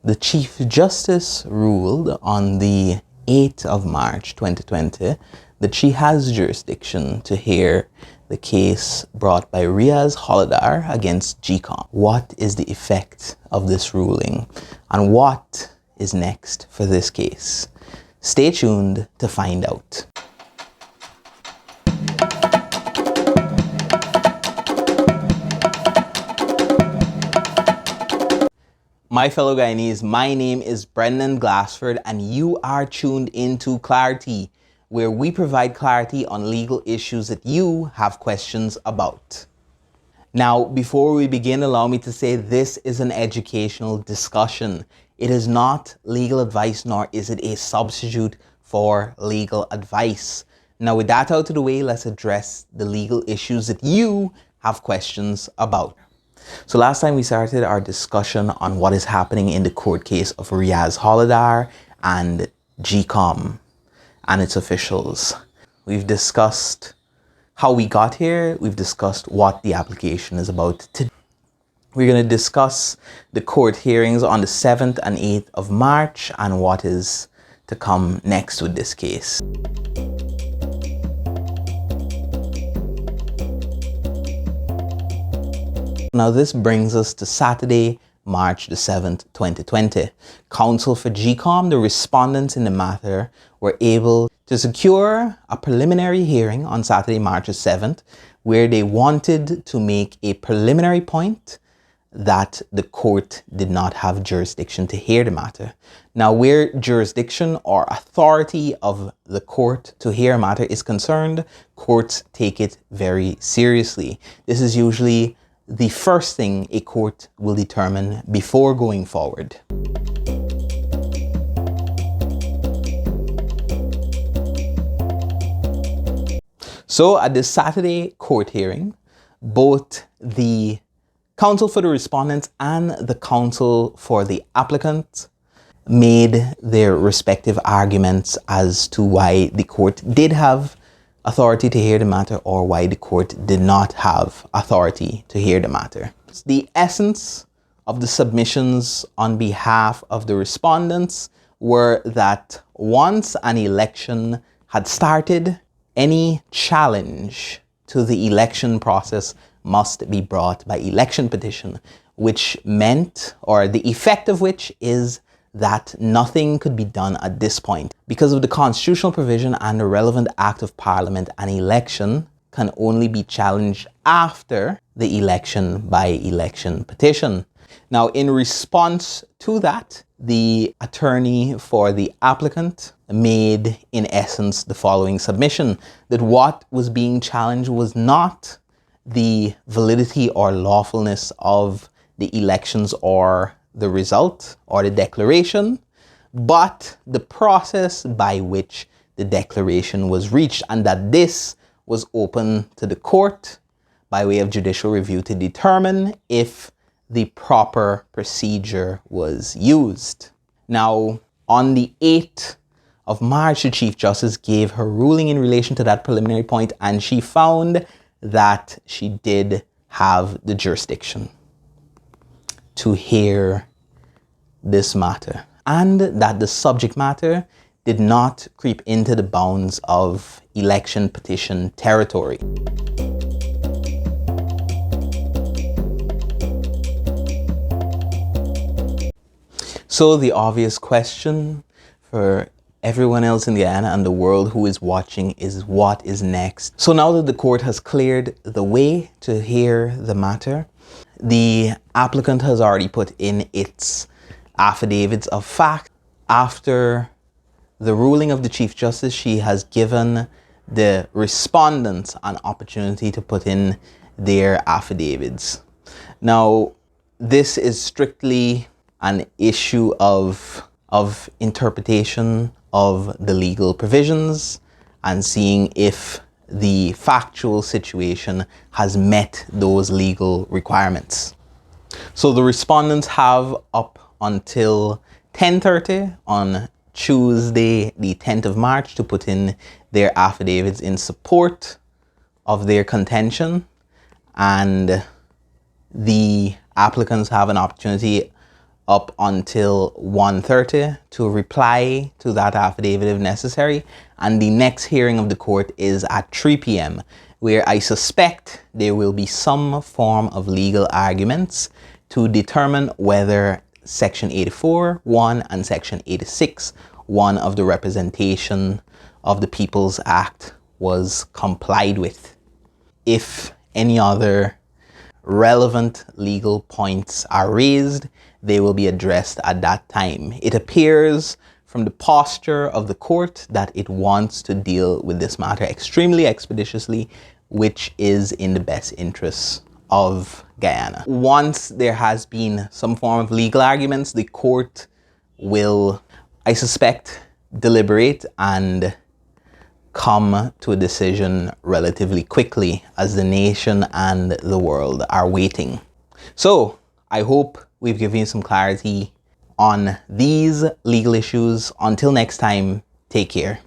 The Chief Justice ruled on the 8th of March 2020 that she has jurisdiction to hear the case brought by Reeaz Holladar against GECOM. What is the effect of this ruling and what is next for this case? Stay tuned to find out. My fellow Guyanese, my name is Brendan Glassford and you are tuned into Clarity, where we provide clarity on legal issues that you have questions about. Now, before we begin, allow me to say this is an educational discussion. It is not legal advice, nor is it a substitute for legal advice. Now, with that out of the way, let's address the legal issues that you have questions about. So last time we started our discussion on what is happening in the court case of Reeaz Holladar and GECOM and its officials. We've discussed how we got here. We've discussed what the application is about today. We're going to discuss the court hearings on the 7th and 8th of March and what is to come next with this case. Now this brings us to Saturday, March the 7th, 2020. Counsel for GECOM, the respondents in the matter, were able to secure a preliminary hearing on Saturday, March the 7th, where they wanted to make a preliminary point that the court did not have jurisdiction to hear the matter. Now, where jurisdiction or authority of the court to hear a matter is concerned, courts take it very seriously. This is usually the first thing a court will determine before going forward. So at this Saturday court hearing, both the counsel for the respondents and the counsel for the applicant made their respective arguments as to why the court did have authority to hear the matter or why the court did not have authority to hear the matter. The essence of the submissions on behalf of the respondents were that once an election had started, any challenge to the election process must be brought by election petition, which meant, or the effect of which is that nothing could be done at this point. Because of the constitutional provision and the relevant act of parliament, an election can only be challenged after the election by election petition. Now, in response to that, the attorney for the applicant made, in essence, the following submission: that what was being challenged was not the validity or lawfulness of the elections or the result or the declaration, but the process by which the declaration was reached, and that this was open to the court by way of judicial review to determine if the proper procedure was used. Now, on the 8th of March, the Chief Justice gave her ruling in relation to that preliminary point, and she found that she did have the jurisdiction to hear this matter, and that the subject matter did not creep into the bounds of election petition territory. So the obvious question for everyone else in Guyana and the world who is watching is, what is next? So now that the court has cleared the way to hear the matter, the applicant has already put in its affidavits of fact. After the ruling of the Chief Justice, she has given the respondents an opportunity to put in their affidavits. Now, this is strictly an issue of interpretation of the legal provisions and seeing if the factual situation has met those legal requirements. So the respondents have up until 10:30 on Tuesday, the 10th of March, to put in their affidavits in support of their contention, and the applicants have an opportunity up until 1:30 to reply to that affidavit if necessary. And the next hearing of the court is at 3 p.m., where I suspect there will be some form of legal arguments to determine whether Section 84(1) and Section 86(1) of the Representation of the People's Act was complied with. If any other relevant legal points are raised, they will be addressed at that time. It appears from the posture of the court that it wants to deal with this matter extremely expeditiously, which is in the best interests of Guyana. Once there has been some form of legal arguments, the court will, I suspect, deliberate and come to a decision relatively quickly, as the nation and the world are waiting. So I hope we've given you some clarity on these legal issues. Until next time, take care.